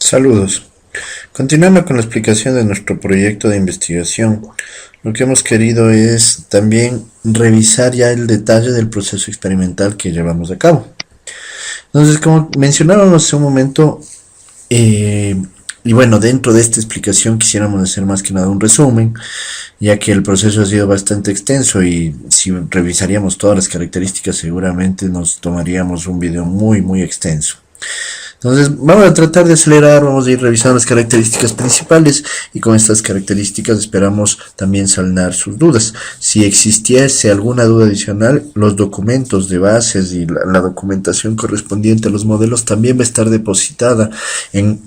Saludos. Continuando con la explicación de nuestro proyecto de investigación, lo que hemos querido es también revisar ya el detalle del proceso experimental que llevamos a cabo. Entonces, como mencionábamos hace un momento, eh, y bueno, dentro de esta explicación quisiéramos hacer más que nada un resumen, ya que el proceso ha sido bastante extenso y si revisaríamos todas las características seguramente nos tomaríamos un video muy extenso. Entonces vamos a tratar de acelerar, vamos a ir revisando las características principales y con estas características esperamos también sanar sus dudas. Si existiese alguna duda adicional, los documentos de bases y la documentación correspondiente a los modelos también va a estar depositada en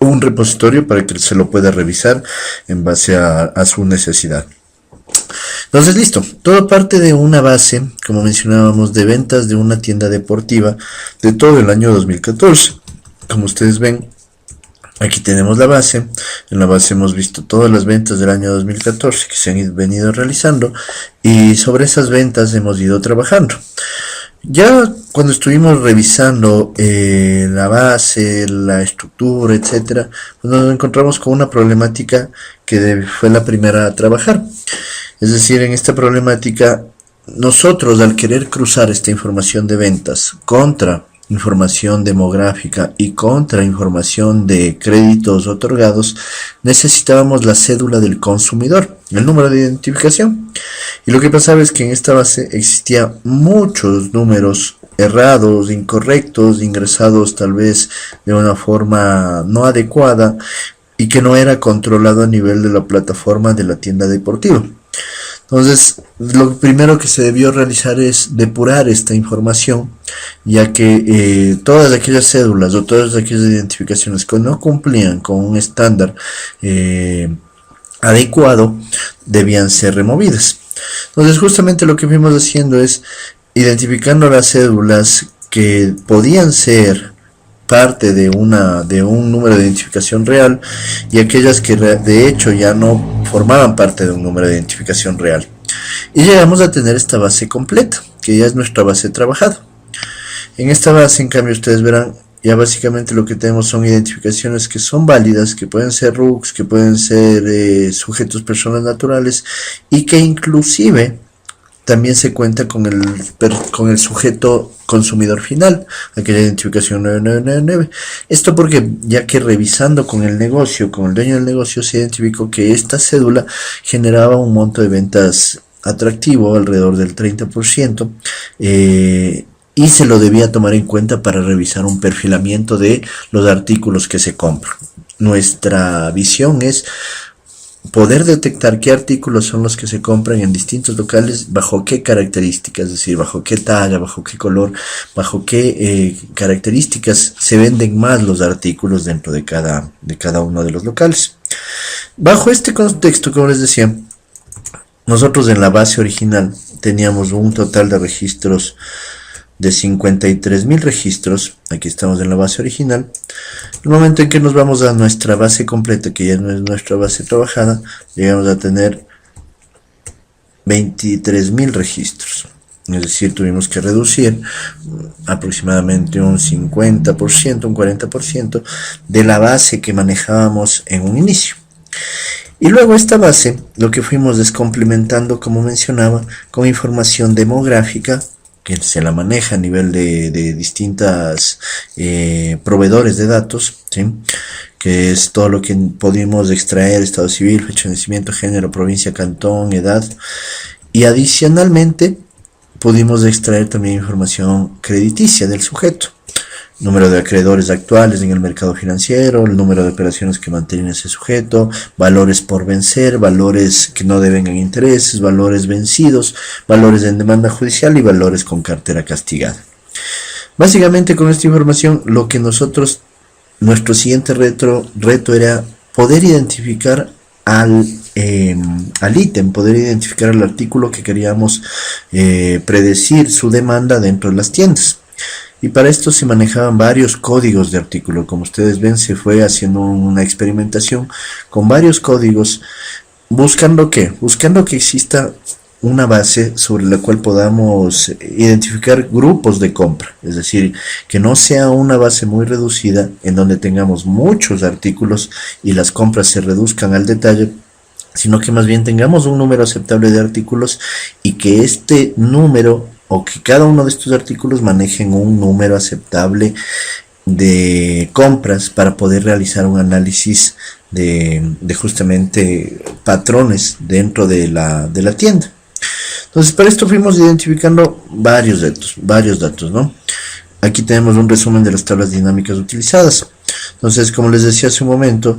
un repositorio para que se lo pueda revisar en base a su necesidad. Entonces listo, todo parte de una base, como mencionábamos, de ventas de una tienda deportiva de todo el año 2014. Como ustedes ven, aquí tenemos la base. En la base hemos visto todas las ventas del año 2014 que se han venido realizando y sobre esas ventas hemos ido trabajando. Ya cuando estuvimos revisando la base, la estructura, etcétera, pues nos encontramos con una problemática que fue la primera a trabajar. Es decir, en esta problemática, nosotros al querer cruzar esta información de ventas contra información demográfica y contra información de créditos otorgados, necesitábamos la cédula del consumidor, el número de identificación. Y lo que pasaba es que en esta base existía muchos números errados, incorrectos, ingresados tal vez de una forma no adecuada y que no era controlado a nivel de la plataforma de la tienda deportiva. Entonces, lo primero que se debió realizar es depurar esta información, ya que todas aquellas cédulas o todas aquellas identificaciones que no cumplían con un estándar adecuado debían ser removidas. Entonces, justamente lo que fuimos haciendo es identificando las cédulas que podían ser parte de un número de identificación real y aquellas que de hecho ya no formaban parte de un número de identificación real. Y llegamos a tener esta base completa, que ya es nuestra base trabajada. En esta base, en cambio, ustedes verán, ya básicamente lo que tenemos son identificaciones que son válidas, que pueden ser RUCs, que pueden ser sujetos personas naturales y que inclusive también se cuenta con el sujeto consumidor final, aquella identificación 9999. Esto porque, ya que revisando con el negocio, con el dueño del negocio, se identificó que esta cédula generaba un monto de ventas atractivo, alrededor del 30%, y se lo debía tomar en cuenta para revisar un perfilamiento de los artículos que se compran. Nuestra visión es poder detectar qué artículos son los que se compran en distintos locales, bajo qué características, es decir, bajo qué talla, bajo qué color, bajo qué características se venden más los artículos dentro de cada uno de los locales. Bajo este contexto, como les decía, nosotros en la base original teníamos un total de registros de 53.000 registros. Aquí estamos en la base original. El momento en que nos vamos a nuestra base completa, que ya no es nuestra base trabajada, llegamos a tener 23.000 registros. Es decir, tuvimos que reducir aproximadamente un 50%, un 40% de la base que manejábamos en un inicio. Y luego esta base lo que fuimos es complementando, como mencionaba, con información demográfica que se la maneja a nivel de distintas proveedores de datos, ¿sí? Que es todo lo que pudimos extraer: estado civil, fecha de nacimiento, género, provincia, cantón, edad, y adicionalmente pudimos extraer también información crediticia del sujeto: número de acreedores actuales en el mercado financiero, el número de operaciones que mantiene ese sujeto, valores por vencer, valores que no devengan intereses, valores vencidos, valores en demanda judicial y valores con cartera castigada. Básicamente, con esta información, lo que nuestro siguiente reto era poder identificar al ítem, poder identificar el artículo que queríamos predecir su demanda dentro de las tiendas. Y para esto se manejaban varios códigos de artículo. Como ustedes ven, se fue haciendo una experimentación con varios códigos, buscando que exista una base sobre la cual podamos identificar grupos de compra, es decir, que no sea una base muy reducida en donde tengamos muchos artículos y las compras se reduzcan al detalle, sino que más bien tengamos un número aceptable de artículos y que este número o que cada uno de estos artículos manejen un número aceptable de compras para poder realizar un análisis de justamente patrones dentro de la tienda. Entonces, para esto fuimos identificando varios datos, ¿no? Aquí tenemos un resumen de las tablas dinámicas utilizadas. Entonces, como les decía hace un momento,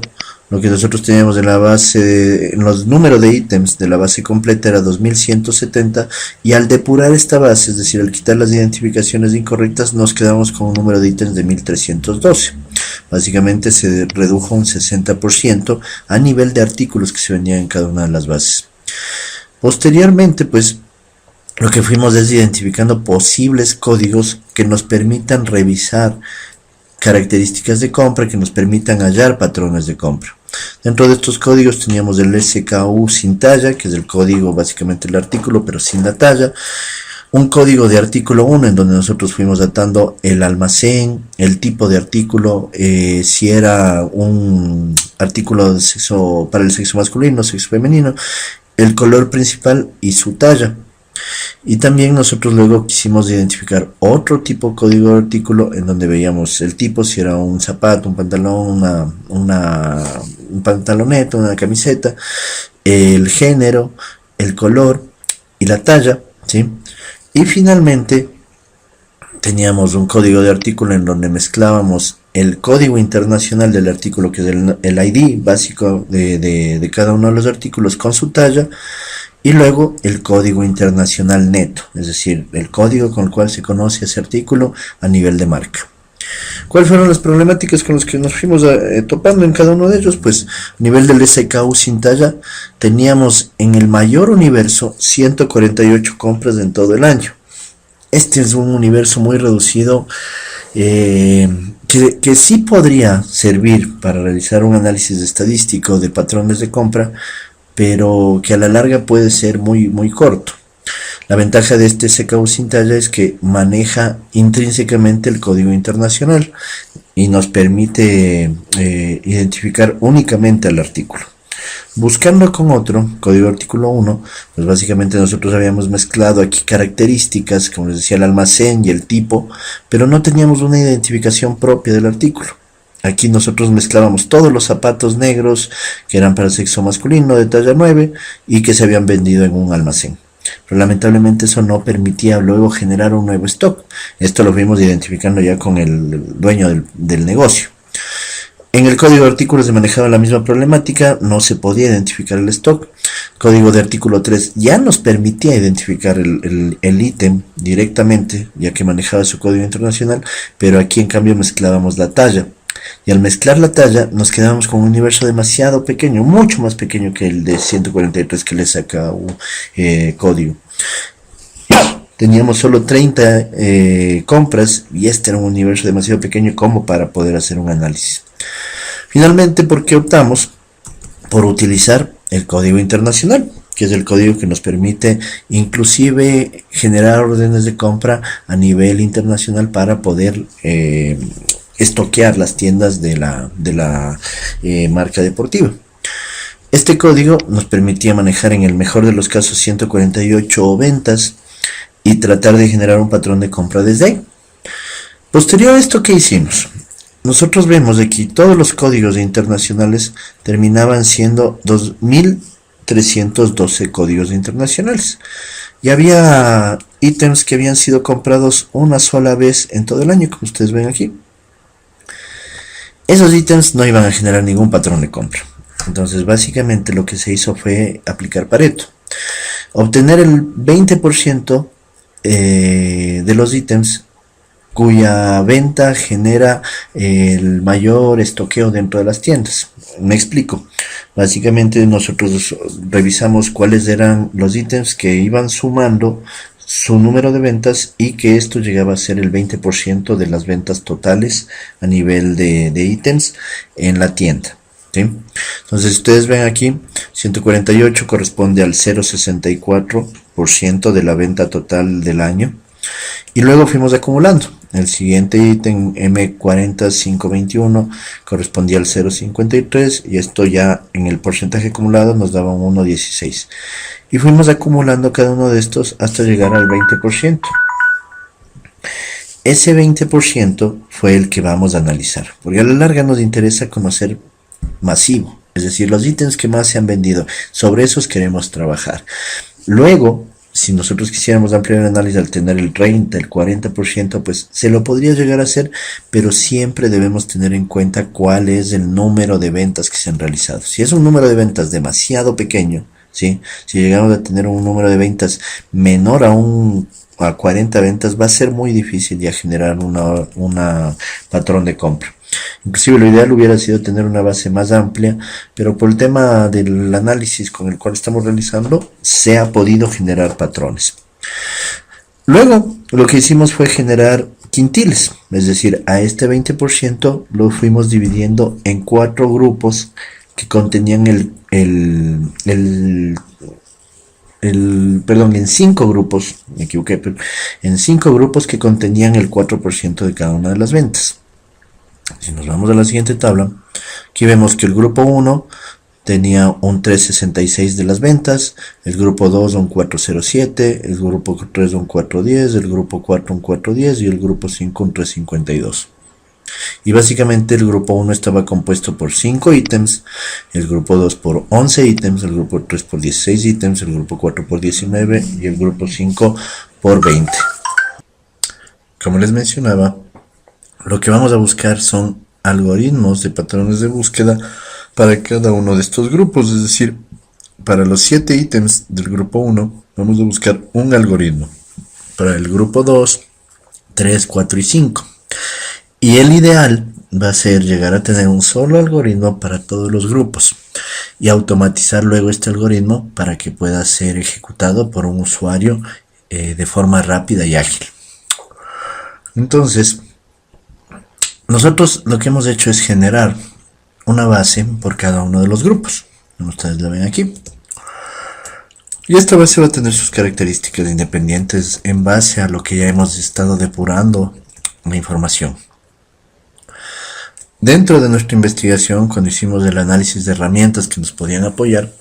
lo que nosotros teníamos en la base, en los números de ítems de la base completa era 2170, y al depurar esta base, es decir, al quitar las identificaciones incorrectas, nos quedamos con un número de ítems de 1312. Básicamente se redujo un 60% a nivel de artículos que se vendían en cada una de las bases. Posteriormente, pues, lo que fuimos es identificando posibles códigos que nos permitan revisar características de compra, que nos permitan hallar patrones de compra. Dentro de estos códigos teníamos el SKU sin talla, que es el código básicamente del artículo, pero sin la talla. Un código de artículo 1 en donde nosotros fuimos datando el almacén, el tipo de artículo, si era un artículo de sexo, para el sexo masculino, sexo femenino, el color principal y su talla. Y también nosotros luego quisimos identificar otro tipo de código de artículo en donde veíamos el tipo, si era un zapato, un pantalón, un pantaloneta, una camiseta, el género, el color y la talla, ¿sí? Y finalmente teníamos un código de artículo en donde mezclábamos el código internacional del artículo, que es el ID básico de cada uno de los artículos, con su talla, y luego el código internacional neto, es decir, el código con el cual se conoce ese artículo a nivel de marca. ¿Cuáles fueron las problemáticas con las que nos fuimos topando en cada uno de ellos? Pues a nivel del SKU sin talla teníamos en el mayor universo 148 compras en todo el año. Este es un universo muy reducido, que sí podría servir para realizar un análisis estadístico de patrones de compra, pero que a la larga puede ser muy corto. La ventaja de este SKU sin talla es que maneja intrínsecamente el código internacional y nos permite identificar únicamente al artículo. Buscando con otro, código artículo 1, pues básicamente nosotros habíamos mezclado aquí características, como les decía, el almacén y el tipo, pero no teníamos una identificación propia del artículo. Aquí nosotros mezclábamos todos los zapatos negros que eran para el sexo masculino de talla 9 y que se habían vendido en un almacén. Pero lamentablemente eso no permitía luego generar un nuevo stock. Esto lo fuimos identificando ya con el dueño del negocio. En el código de artículos se manejaba la misma problemática, no se podía identificar el stock. El código de artículo 3 ya nos permitía identificar el ítem directamente, ya que manejaba su código internacional, pero aquí en cambio mezclábamos la talla. Y al mezclar la talla nos quedábamos con un universo demasiado pequeño, mucho más pequeño que el de 143 que le saca un código. Teníamos solo 30 compras y este era un universo demasiado pequeño como para poder hacer un análisis. Finalmente, ¿por qué optamos por utilizar el código internacional? Que es el código que nos permite inclusive generar órdenes de compra a nivel internacional para poder estoquear las tiendas de la marca deportiva. Este código nos permitía manejar en el mejor de los casos 148 ventas y tratar de generar un patrón de compra desde ahí. Posterior a esto, ¿qué hicimos? Nosotros vemos aquí todos los códigos internacionales terminaban siendo 2312 códigos internacionales. Y había ítems que habían sido comprados una sola vez en todo el año, como ustedes ven aquí. Esos ítems no iban a generar ningún patrón de compra. Entonces básicamente lo que se hizo fue aplicar Pareto. Obtener el 20% de los ítems cuya venta genera el mayor estoqueo dentro de las tiendas. Me explico. Básicamente nosotros revisamos cuáles eran los ítems que iban sumando su número de ventas y que esto llegaba a ser el 20% de las ventas totales a nivel de ítems en la tienda. ¿sí? Entonces, ustedes ven aquí, 148 corresponde al 0,64% de la venta total del año. Y luego fuimos acumulando. El siguiente ítem, M40521, correspondía al 0,53 y esto ya en el porcentaje acumulado nos daba un 1,16. Y fuimos acumulando cada uno de estos hasta llegar al 20%. Ese 20% fue el que vamos a analizar, porque a la larga nos interesa conocer masivo, es decir, los ítems que más se han vendido. Sobre esos queremos trabajar. Luego, si nosotros quisiéramos ampliar el análisis al tener el 30, el 40%, pues se lo podría llegar a hacer, pero siempre debemos tener en cuenta cuál es el número de ventas que se han realizado. Si es un número de ventas demasiado pequeño, ¿sí? Si llegamos a tener un número de ventas menor a 40 ventas, va a ser muy difícil ya generar una patrón de compra. Inclusive lo ideal hubiera sido tener una base más amplia, pero por el tema del análisis con el cual estamos realizando, se ha podido generar patrones. Luego, lo que hicimos fue generar quintiles, es decir, a este 20% lo fuimos dividiendo en 4 grupos que contenían en 5 grupos, me equivoqué, pero en 5 grupos que contenían el 4% de cada una de las ventas. Si nos vamos a la siguiente tabla, aquí vemos que el grupo 1 tenía un 3,66 de las ventas, el grupo 2 un 4,07, el grupo 3 un 4,10, el grupo 4 un 4,10 y el grupo 5 un 3,52. Y básicamente el grupo 1 estaba compuesto por 5 ítems, el grupo 2 por 11 ítems, el grupo 3 por 16 ítems, el grupo 4 por 19 y el grupo 5 por 20. Como les mencionaba, lo que vamos a buscar son algoritmos de patrones de búsqueda para cada uno de estos grupos, es decir, para los 7 ítems del grupo 1 vamos a buscar un algoritmo, para el grupo 2, 3, 4 y 5. Y el ideal va a ser llegar a tener un solo algoritmo para todos los grupos y automatizar luego este algoritmo para que pueda ser ejecutado por un usuario de forma rápida y ágil. Entonces, nosotros lo que hemos hecho es generar una base por cada uno de los grupos. Ustedes la ven aquí. Y esta base va a tener sus características independientes en base a lo que ya hemos estado depurando la información. Dentro de nuestra investigación, cuando hicimos el análisis de herramientas que nos podían apoyar,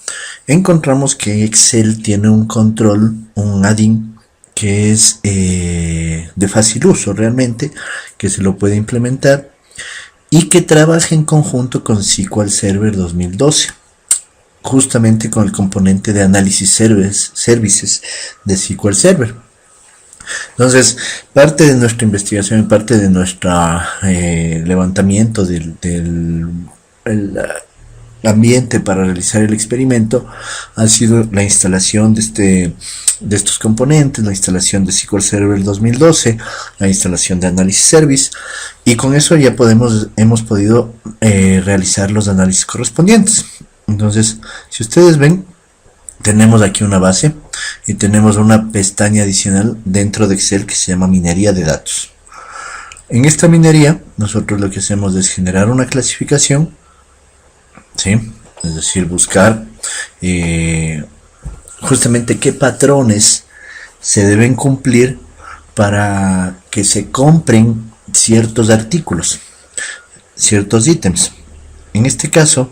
encontramos que Excel tiene un control, un add-in, que es de fácil uso realmente, que se lo puede implementar y que trabaja en conjunto con SQL Server 2012, justamente con el componente de análisis services de SQL Server. Entonces, parte de nuestra investigación y parte de nuestro levantamiento del ambiente para realizar el experimento ha sido la instalación de estos componentes, la instalación de SQL Server 2012, la instalación de Analysis Service, y con eso ya hemos podido realizar los análisis correspondientes. Entonces, si ustedes ven, tenemos aquí una base y tenemos una pestaña adicional dentro de Excel que se llama minería de datos. En esta minería nosotros lo que hacemos es generar una clasificación, ¿sí? Es decir, buscar justamente qué patrones se deben cumplir para que se compren ciertos artículos, ciertos ítems. En este caso,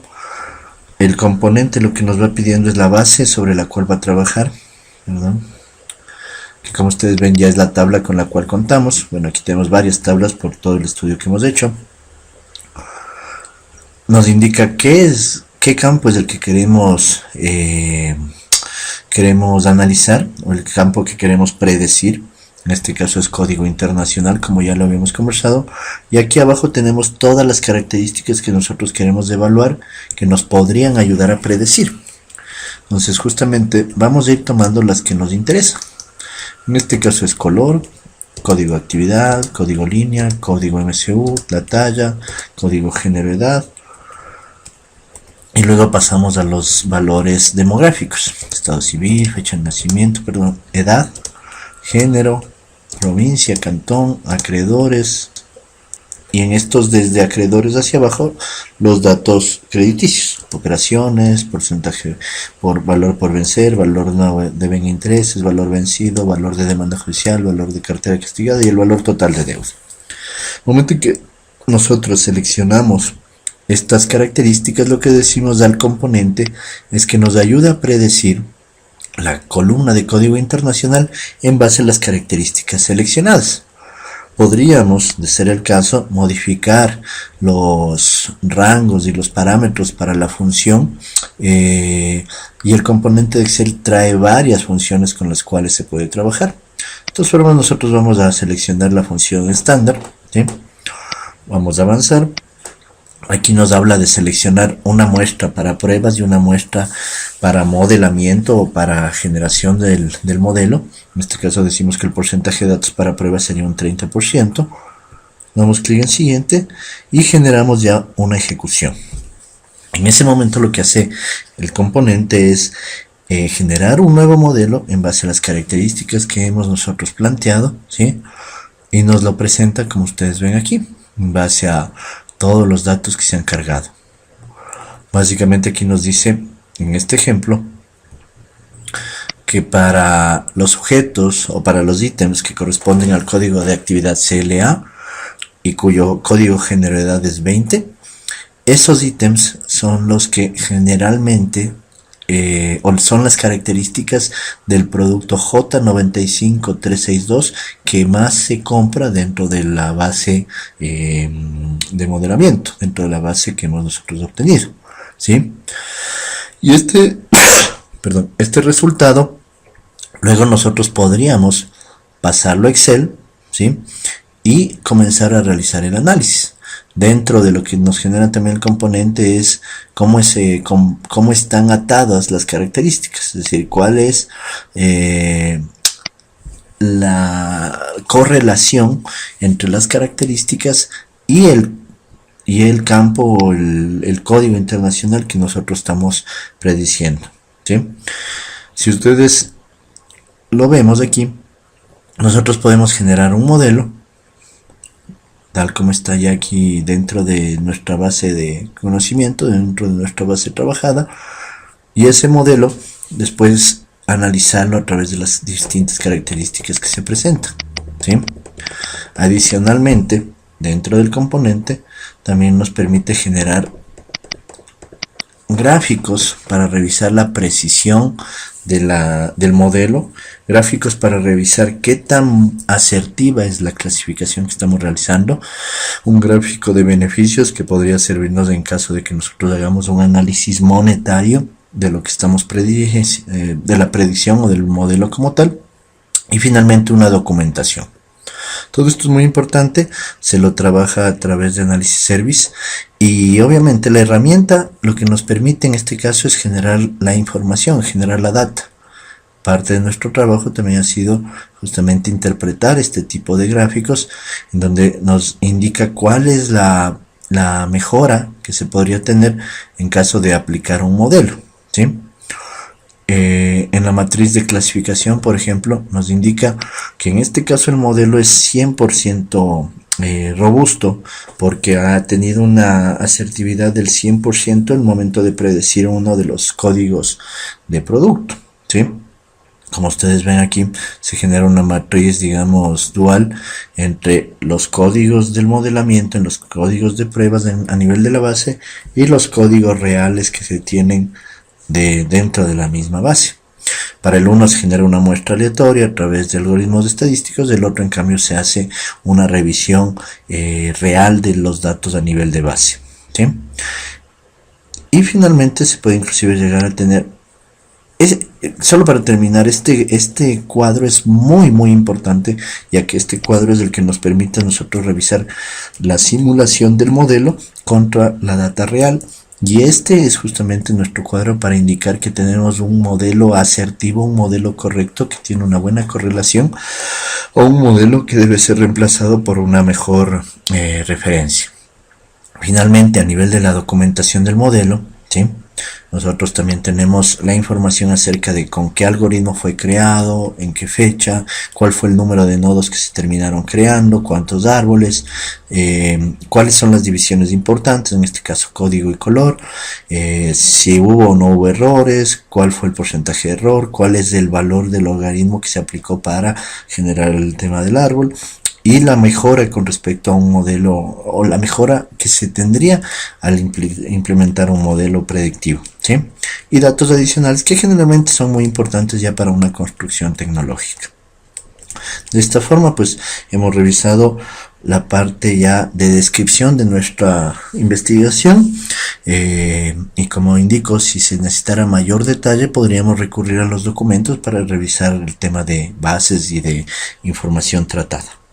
el componente lo que nos va pidiendo es la base sobre la cual va a trabajar, ¿verdad? Que como ustedes ven ya es la tabla con la cual contamos. Bueno, aquí tenemos varias tablas por todo el estudio que hemos hecho. Nos indica qué campo es el que queremos analizar, o el campo que queremos predecir. En este caso es código internacional, como ya lo habíamos conversado. Y aquí abajo tenemos todas las características que nosotros queremos evaluar, que nos podrían ayudar a predecir. Entonces justamente vamos a ir tomando las que nos interesan. En este caso es color, código de actividad, código línea, código MSU, la talla, código género, edad. Y luego pasamos a los valores demográficos: estado civil, fecha de nacimiento, edad, género, provincia, cantón, acreedores, y en estos desde acreedores hacia abajo los datos crediticios, operaciones, porcentaje por valor por vencer, valor no deben intereses, valor vencido, valor de demanda judicial, valor de cartera castigada y el valor total de deuda. El momento en que nosotros seleccionamos estas características, lo que decimos al componente es que nos ayuda a predecir la columna de código internacional en base a las características seleccionadas. Podríamos, de ser el caso, modificar los rangos y los parámetros para la función y el componente de Excel trae varias funciones con las cuales se puede trabajar. De todas formas, nosotros vamos a seleccionar la función estándar, ¿sí? Vamos a avanzar. Aquí nos habla de seleccionar una muestra para pruebas y una muestra para modelamiento o para generación del modelo. En este caso decimos que el porcentaje de datos para pruebas sería un 30%. Damos clic en siguiente y generamos ya una ejecución. En ese momento lo que hace el componente es generar un nuevo modelo en base a las características que hemos nosotros planteado, ¿sí? Y nos lo presenta como ustedes ven aquí, en base a todos los datos que se han cargado. Básicamente aquí nos dice, en este ejemplo, que para los objetos o para los ítems que corresponden al código de actividad CLA y cuyo código género de edad es 20, esos ítems son los que generalmente o son las características del producto J95362 que más se compra dentro de la base de modelamiento, dentro de la base que hemos nosotros obtenido, ¿sí? Y este resultado luego nosotros podríamos pasarlo a Excel, ¿sí? Y comenzar a realizar el análisis. Dentro de lo que nos genera también el componente es cómo están atadas las características, es decir, cuál es la correlación entre las características y el campo o el código internacional que nosotros estamos prediciendo, ¿sí? Si ustedes lo vemos aquí, nosotros podemos generar un modelo tal como está ya aquí dentro de nuestra base de conocimiento, dentro de nuestra base trabajada, y ese modelo después analizarlo a través de las distintas características que se presentan, ¿sí? Adicionalmente, dentro del componente también nos permite generar gráficos para revisar la precisión del modelo, gráficos para revisar qué tan asertiva es la clasificación que estamos realizando, un gráfico de beneficios que podría servirnos en caso de que nosotros hagamos un análisis monetario de lo que estamos de la predicción o del modelo como tal, y finalmente una documentación. Todo esto es muy importante, se lo trabaja a través de Analysis Service y obviamente la herramienta lo que nos permite en este caso es generar la información, generar la data. Parte de nuestro trabajo también ha sido justamente interpretar este tipo de gráficos en donde nos indica cuál es la mejora que se podría tener en caso de aplicar un modelo, ¿sí? En la matriz de clasificación, por ejemplo, nos indica que en este caso el modelo es 100% robusto porque ha tenido una asertividad del 100% en el momento de predecir uno de los códigos de producto, ¿sí? Como ustedes ven aquí, se genera una matriz, digamos, dual entre los códigos del modelamiento, en los códigos de pruebas a nivel de la base y los códigos reales que se tienen dentro de la misma base. Para el uno se genera una muestra aleatoria a través de algoritmos estadísticos, del otro en cambio se hace una revisión real de los datos a nivel de base, ¿sí? Y finalmente se puede inclusive llegar a tener, solo para terminar, este cuadro es muy importante, ya que este cuadro es el que nos permite a nosotros revisar la simulación del modelo contra la data real. Y este es justamente nuestro cuadro para indicar que tenemos un modelo asertivo, un modelo correcto que tiene una buena correlación, o un modelo que debe ser reemplazado por una mejor referencia. Finalmente, a nivel de la documentación del modelo, ¿sí? Nosotros también tenemos la información acerca de con qué algoritmo fue creado, en qué fecha, cuál fue el número de nodos que se terminaron creando, cuántos árboles, cuáles son las divisiones importantes, en este caso código y color, si hubo o no hubo errores, cuál fue el porcentaje de error, cuál es el valor del logaritmo que se aplicó para generar el tema del árbol, y la mejora con respecto a un modelo, o la mejora que se tendría al implementar un modelo predictivo, ¿sí? Y datos adicionales que generalmente son muy importantes ya para una construcción tecnológica. De esta forma, pues hemos revisado la parte ya de descripción de nuestra investigación, y como indico, si se necesitara mayor detalle podríamos recurrir a los documentos para revisar el tema de bases y de información tratada.